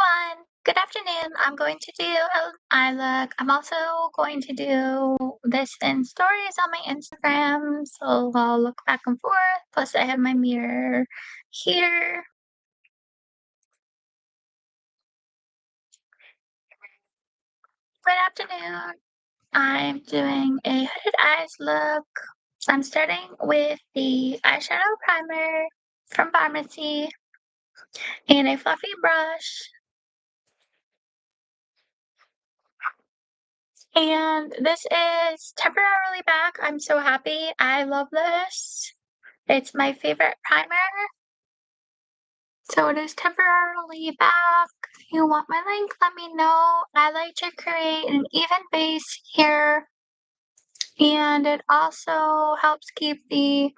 Everyone, good afternoon. I'm going to do a eye look. I'm also going to do this in stories on my Instagram, so I'll look back and forth. Plus, I have my mirror here. Good afternoon. I'm doing a hooded eyes look. I'm starting with the eyeshadow primer from Pharmacy and a fluffy brush. And this is temporarily back. I'm so happy. I love this. It's my favorite primer. So it is temporarily back. If you want my link, let me know. I like to create an even base here. And it also helps keep the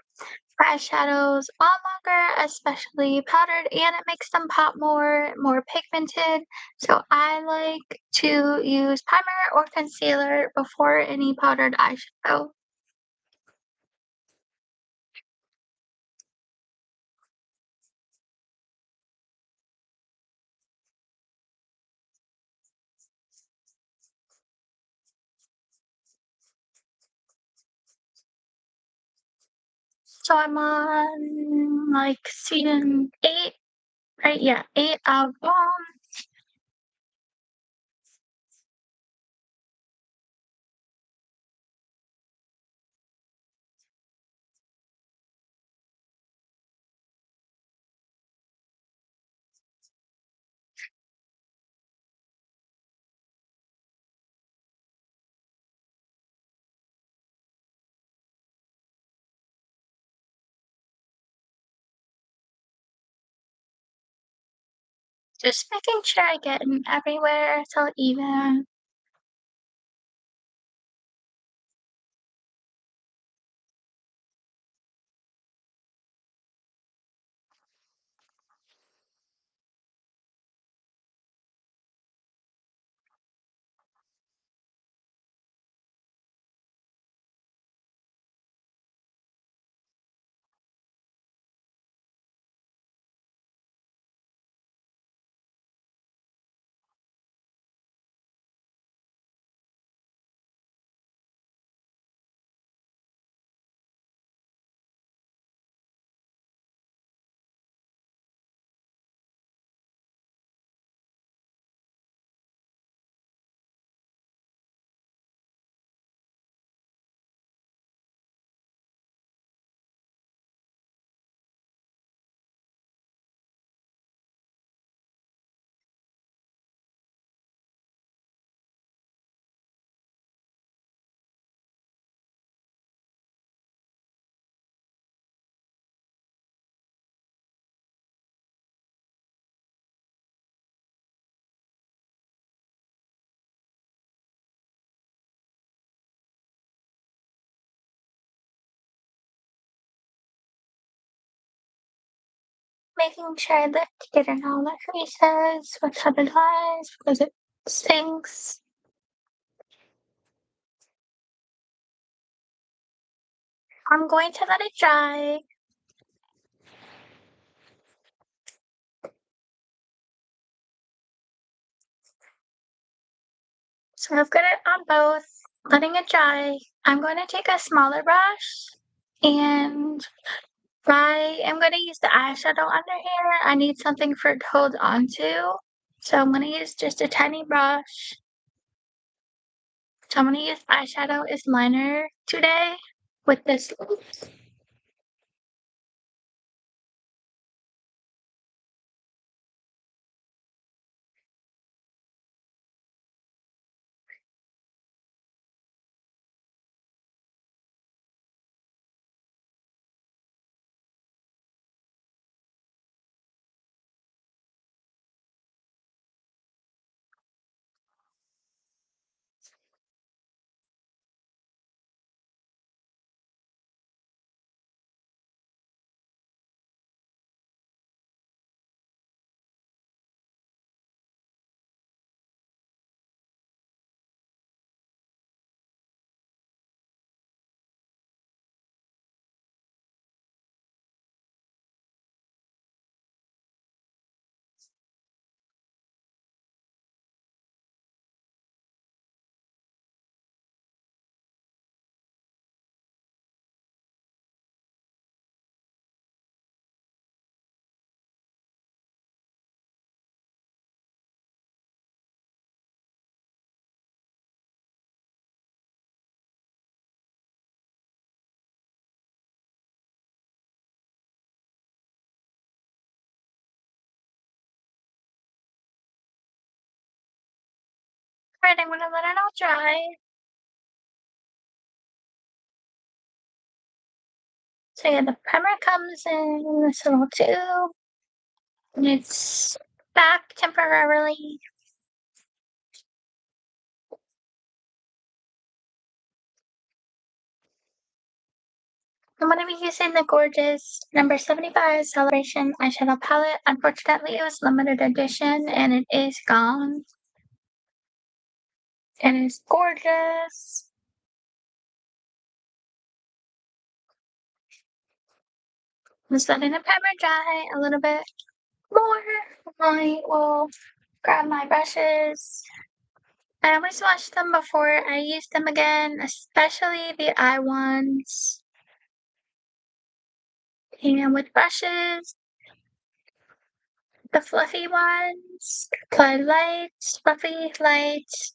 eyeshadows on longer, especially powdered, and it makes them pop more pigmented. So I like to use primer or concealer before any powdered eyeshadow. So I'm on like season 8, right? Yeah, 8 of just making sure I get in everywhere so even. Making sure I lift to get in all the creases with hooded eyes because it stinks. I'm going to let it dry. So I've got it on both, letting it dry. I'm going to take a smaller brush and I am going to use the eyeshadow under here. I need something for it to hold on to. So I'm going to use just a tiny brush. So I'm going to use eyeshadow as liner today with this. Alright, I'm gonna let it all dry. So yeah, the primer comes in this little tube, and it's back temporarily. I'm gonna be using the gorgeous number 75 Celebration eyeshadow palette. Unfortunately, it was limited edition and it is gone. It is gorgeous. I'm just letting the primer dry a little bit more. I will grab my brushes. I always wash them before I use them again, especially the eye ones. And with brushes, the fluffy ones, apply lights, fluffy lights.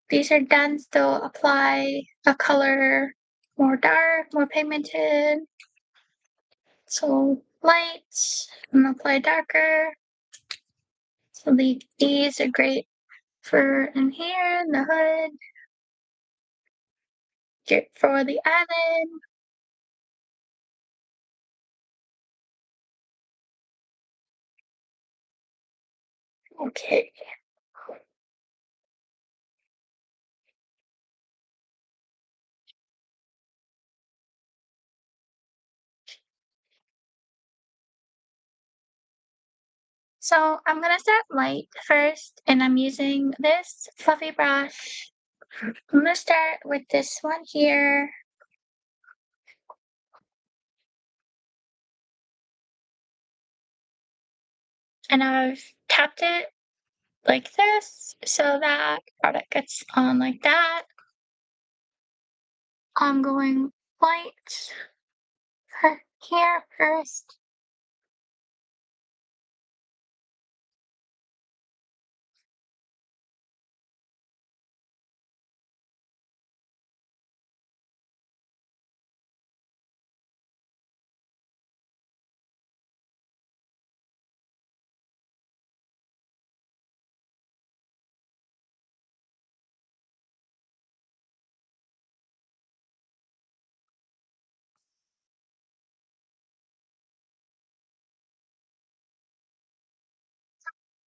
These are dense, they'll apply a color more dark, more pigmented. So lights and apply darker. So these are great for in here in the hood. Great for the eyelid. Okay. So I'm gonna start light first, and I'm using this fluffy brush. I'm gonna start with this one here. And I've tapped it like this so that product gets on like that. I'm going light for here first.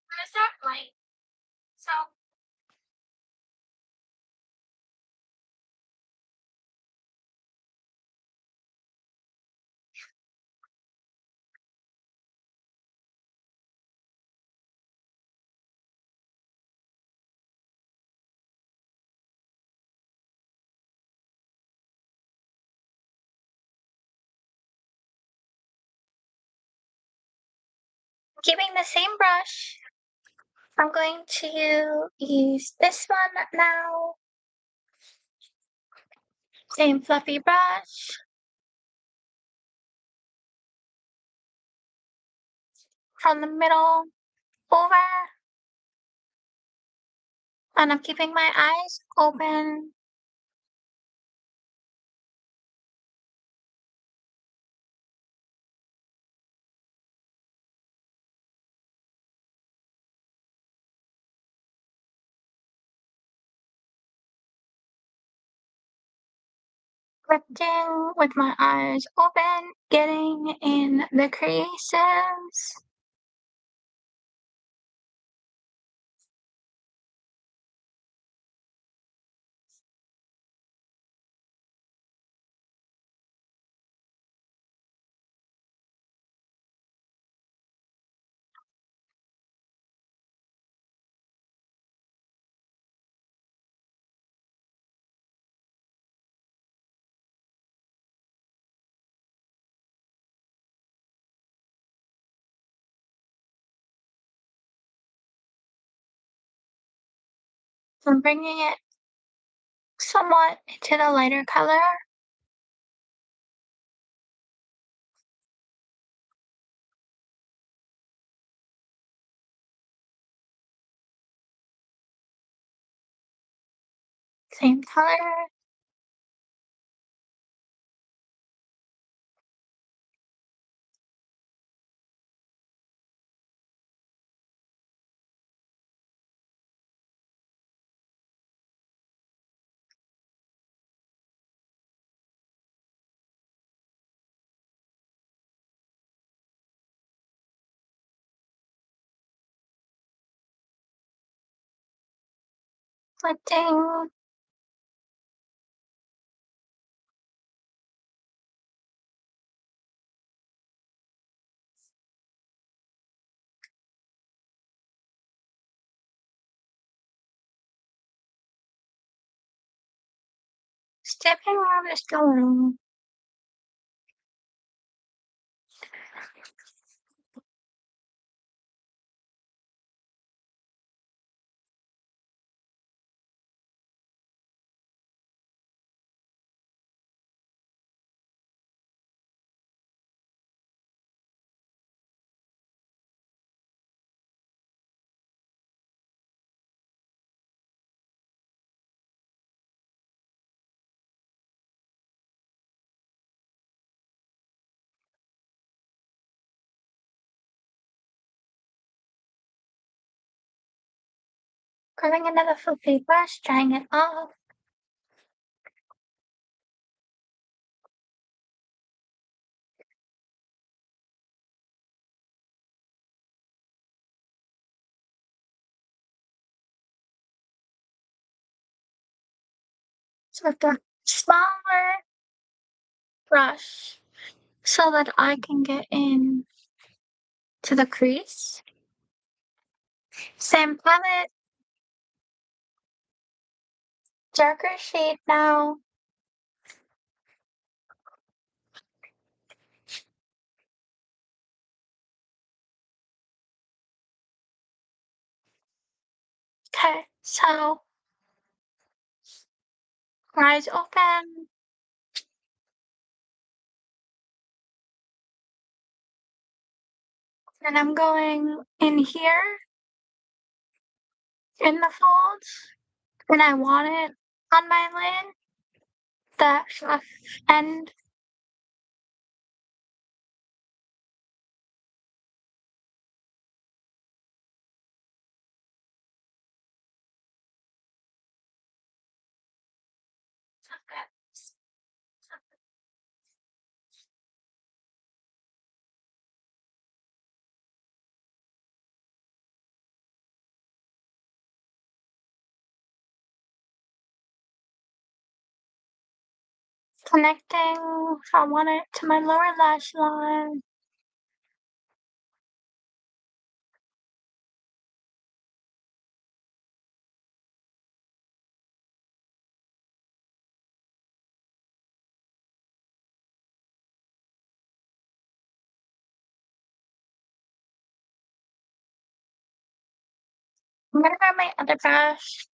I'm gonna start light. So keeping the same brush, I'm going to use this one now. Same fluffy brush from the middle over. And I'm keeping my eyes open. Lifting with my eyes open, getting in the creases. I'm bringing it somewhat into the lighter color. Same color. Conflicting. Stepping around is going. Grabbing another fluffy brush, drying it off. So with a smaller brush so that I can get in to the crease. Same palette, darker shade now. Okay, so eyes open. And I'm going in here in the folds. And I want it on my lid, that end. Connecting, so I want it to my lower lash line. I'm gonna grab my other brush,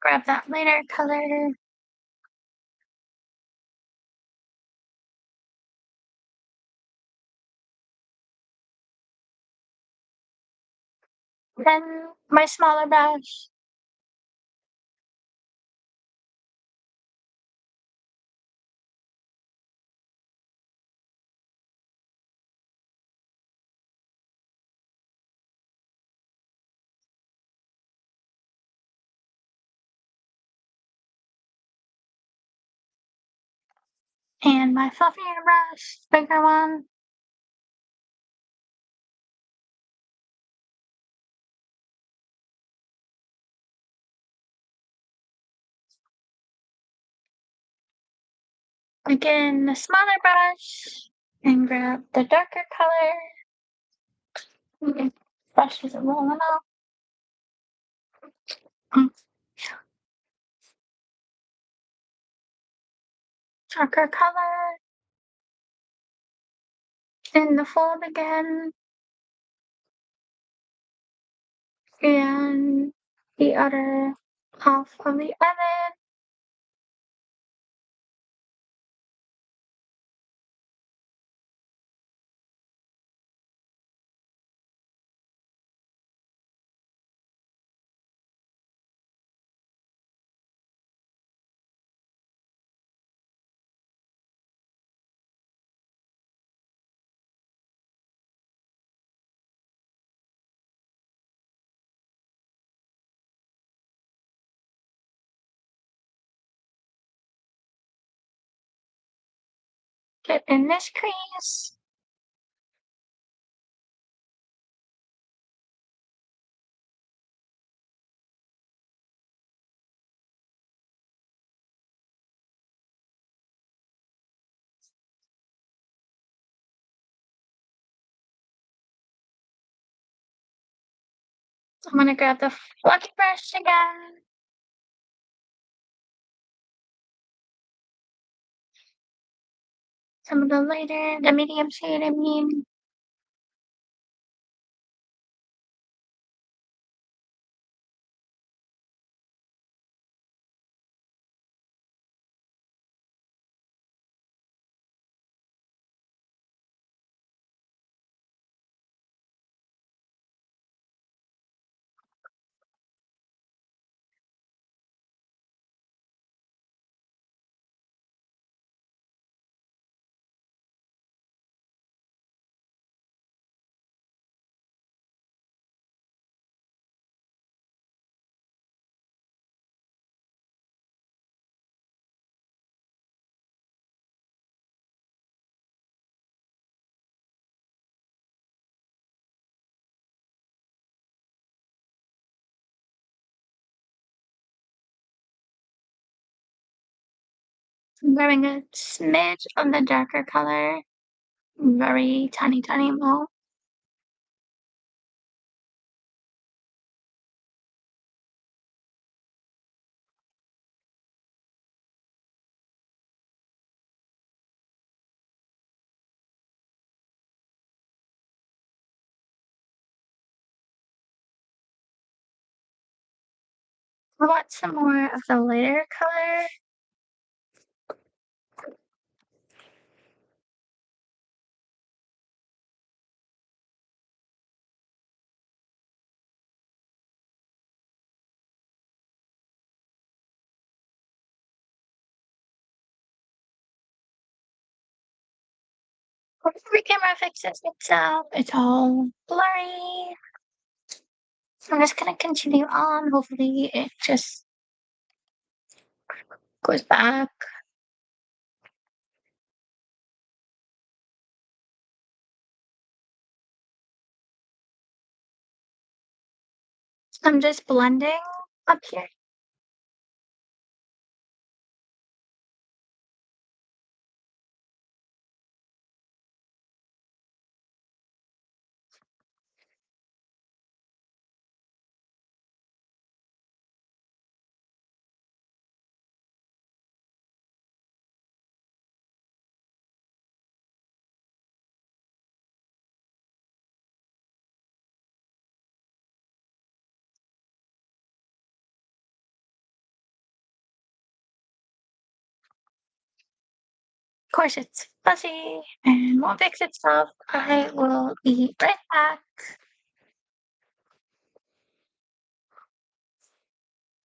grab that lighter color. Then my smaller brush. And my fluffier brush, bigger one. Again, the smaller brush. And grab the darker color. Brush isn't long enough. Mm. Darker color. In the fold again. And the other half of the eyelid. Get in this crease. I'm gonna grab the fluffy brush again. Some of the lighter, the medium shade, I mean. I'm grabbing a smidge of the darker color, very tiny, tiny amount. I want some more of the lighter color. Hopefully the camera fixes itself. It's all blurry. So I'm just gonna continue on. Hopefully it just goes back. I'm just blending up here. Of course, it's fuzzy and won't fix itself. I will be right back.